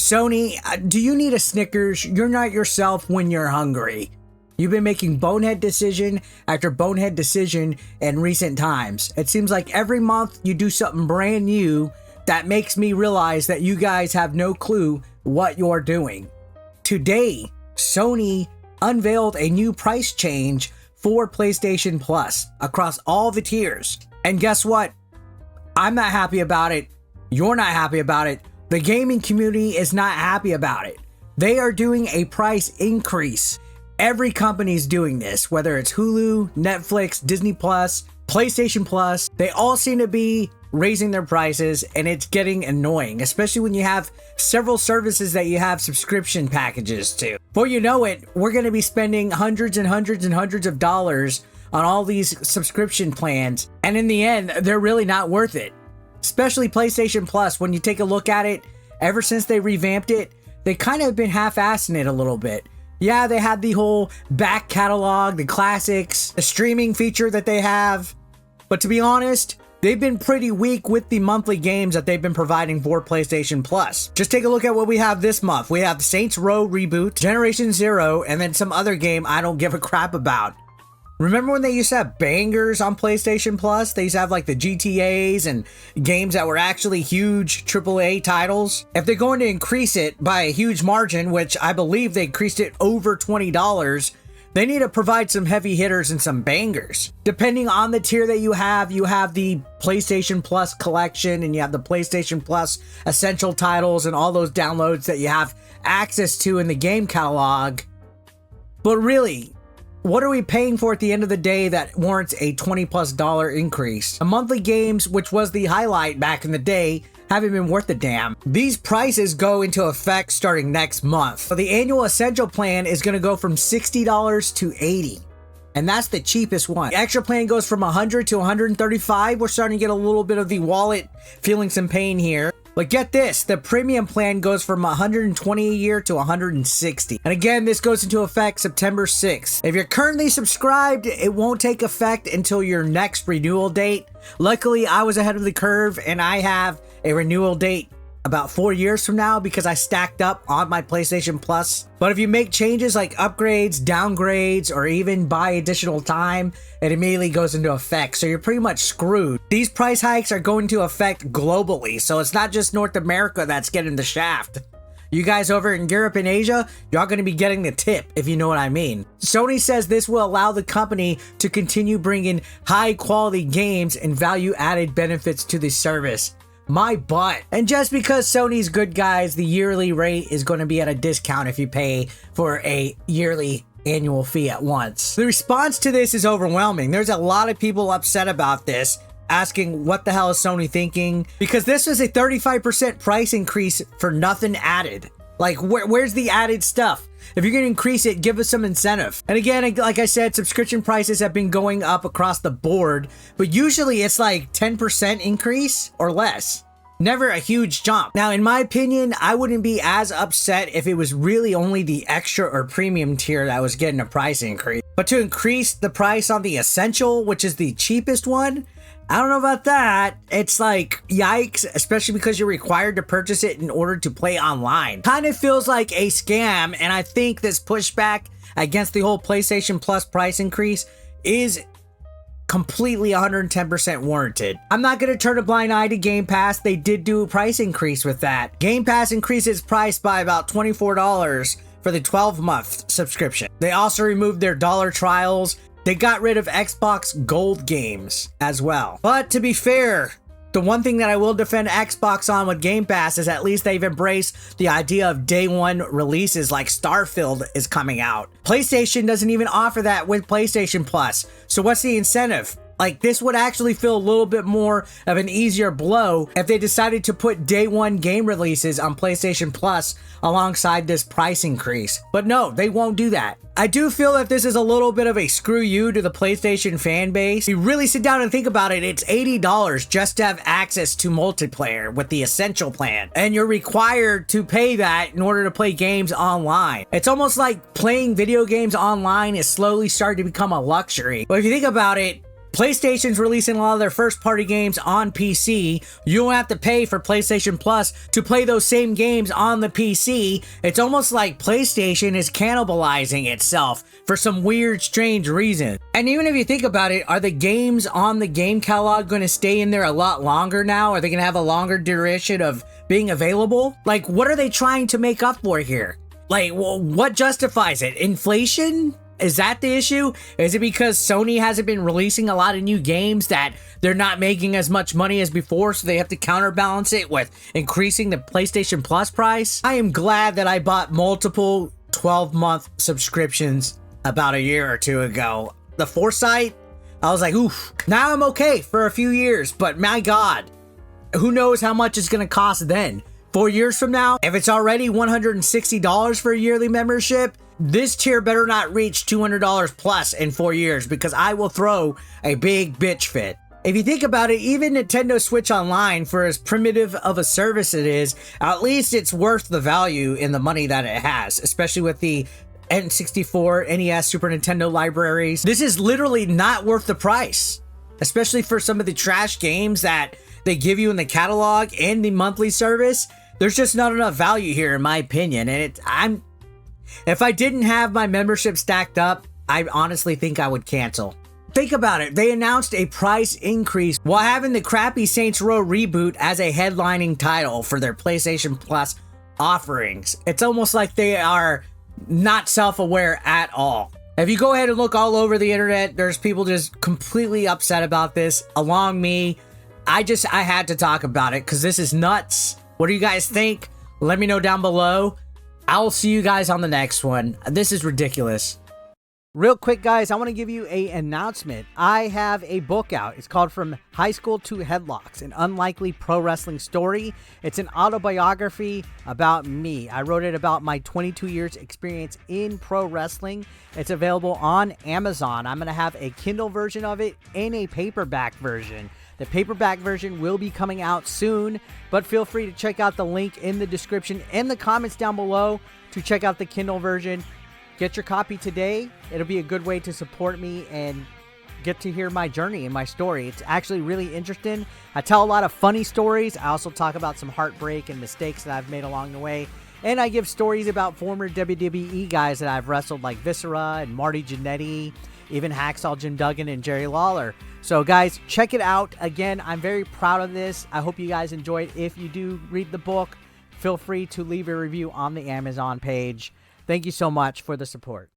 Sony, do you need a Snickers? You're not yourself when you're hungry. You've been making bonehead decision after bonehead decision in recent times. It seems like every month you do something brand new that makes me realize that you guys have no clue what you're doing. Today, Sony unveiled a new price change for PlayStation Plus across all the tiers. And guess what? I'm not happy about it. You're not happy about it. The gaming community is not happy about it. They are doing a price increase. Every company's doing this, whether it's Hulu, Netflix, Disney Plus, PlayStation Plus. They all seem to be raising their prices, and it's getting annoying, especially when you have several services that you have subscription packages to. Before you know it, we're going to be spending hundreds and hundreds and hundreds of dollars on all these subscription plans, and in the end, they're really not worth it. Especially PlayStation Plus, when you take a look at it, ever since they revamped it, they kind of been half-assing it a little bit. Yeah, they had the whole back catalog, the classics, the streaming feature that they have, but to be honest, they've been pretty weak with the monthly games that they've been providing for PlayStation Plus. Just take a look at what we have this month. We have the Saints Row reboot, Generation Zero, and then some other game I don't give a crap about. Remember when they used to have bangers on PlayStation Plus? They used to have like the GTAs and games that were actually huge AAA titles. If they're going to increase it by a huge margin, which I believe they increased it over $20, they need to provide some heavy hitters and some bangers. Depending on the tier that you have the PlayStation Plus collection, and you have the PlayStation Plus essential titles and all those downloads that you have access to in the game catalog. But really, what are we paying for at the end of the day that warrants a $20+ increase? The monthly games, which was the highlight back in the day, haven't been worth a damn. These prices go into effect starting next month. So the annual essential plan is going to go from $60 to $80. And that's the cheapest one. The extra plan goes from $100 to $135. We're starting to get a little bit of the wallet feeling some pain here. But get this, the premium plan goes from $120 a year to $160. And again, this goes into effect September 6th. If you're currently subscribed, it won't take effect until your next renewal date. Luckily, I was ahead of the curve and I have a renewal date about 4 years from now because I stacked up on my PlayStation Plus. But if you make changes like upgrades, downgrades, or even buy additional time, it immediately goes into effect. So you're pretty much screwed. These price hikes are going to affect globally. So it's not just North America that's getting the shaft. You guys over in Europe and Asia, y'all going to be getting the tip, if you know what I mean. Sony says this will allow the company to continue bringing high quality games and value added benefits to the service. My butt. And just because Sony's good, guys, the yearly rate is going to be at a discount if you pay for a yearly annual fee at once. The response to this is overwhelming. There's a lot of people upset about this, asking what the hell is Sony thinking? Because this was a 35% price increase for nothing added. Like, where's the added stuff? If you're going to increase it, give us some incentive. And again, like I said, subscription prices have been going up across the board, but usually it's like 10% increase or less. Never a huge jump. Now, in my opinion, I wouldn't be as upset if it was really only the extra or premium tier that was getting a price increase. But to increase the price on the essential, which is the cheapest one, I don't know about that. It's like, yikes, especially because you're required to purchase it in order to play online. Kind of feels like a scam, and I think this pushback against the whole PlayStation Plus price increase is completely 110% warranted. I'm not going to turn a blind eye to Game Pass. They did do a price increase with that. Game Pass increased its price by about $24 for the 12-month subscription. They also removed their dollar trials. They got rid of Xbox Gold games as well. But to be fair, the one thing that I will defend Xbox on with Game Pass is at least they've embraced the idea of day one releases like Starfield is coming out. PlayStation doesn't even offer that with PlayStation Plus. So what's the incentive? Like, this would actually feel a little bit more of an easier blow if they decided to put day one game releases on PlayStation Plus alongside this price increase. But no, they won't do that. I do feel that this is a little bit of a screw you to the PlayStation fan base. If you really sit down and think about it, it's $80 just to have access to multiplayer with the Essential plan. And you're required to pay that in order to play games online. It's almost like playing video games online is slowly starting to become a luxury. But if you think about it, PlayStation's releasing a lot of their first-party games on PC. You don't have to pay for PlayStation Plus to play those same games on the PC. It's almost like PlayStation is cannibalizing itself for some weird, strange reason. And even if you think about it, are the games on the game catalog going to stay in there a lot longer now? Are they going to have a longer duration of being available? Like, what are they trying to make up for here? Like, well, what justifies it? Inflation? Is that the issue? Is it because Sony hasn't been releasing a lot of new games that they're not making as much money as before, so they have to counterbalance it with increasing the PlayStation Plus price? I am glad that I bought multiple 12-month subscriptions about a year or two ago. The foresight, I was like, oof. Now I'm okay for a few years, but my God, who knows how much it's going to cost then? 4 years from now, if it's already $160 for a yearly membership, this tier better not reach $200 plus in 4 years, because I will throw a big bitch fit. If you think about it, even Nintendo Switch Online, for as primitive of a service it is, at least it's worth the value in the money that it has, especially with the N64, NES, Super Nintendo libraries. This is literally not worth the price, especially for some of the trash games that they give you in the catalog and the monthly service. There's just not enough value here, in my opinion. And if I didn't have my membership stacked up, I honestly think I would cancel. Think about it. They announced a price increase while having the crappy Saints Row reboot as a headlining title for their PlayStation Plus offerings. It's almost like they are not self-aware at all. If you go ahead and look all over the internet, there's people just completely upset about this, along me. I had to talk about it because this is nuts. What do you guys think? Let me know down below. I'll see you guys on the next one. This is ridiculous. Real quick, guys, I want to give you an announcement. I have a book out. It's called From High School to Headlocks, an unlikely pro wrestling story. It's an autobiography about me. I wrote it about my 22 years experience in pro wrestling. It's available on Amazon. I'm going to have a Kindle version of it and a paperback version. The paperback version will be coming out soon, but feel free to check out the link in the description and the comments down below to check out the Kindle version. Get your copy today. It'll be a good way to support me and get to hear my journey and my story. It's actually really interesting. I tell a lot of funny stories. I also talk about some heartbreak and mistakes that I've made along the way. And I give stories about former WWE guys that I've wrestled, like Viscera and Marty Jannetty, even Hacksaw Jim Duggan and Jerry Lawler. So guys, check it out. Again, I'm very proud of this. I hope you guys enjoyed. If you do read the book, feel free to leave a review on the Amazon page. Thank you so much for the support.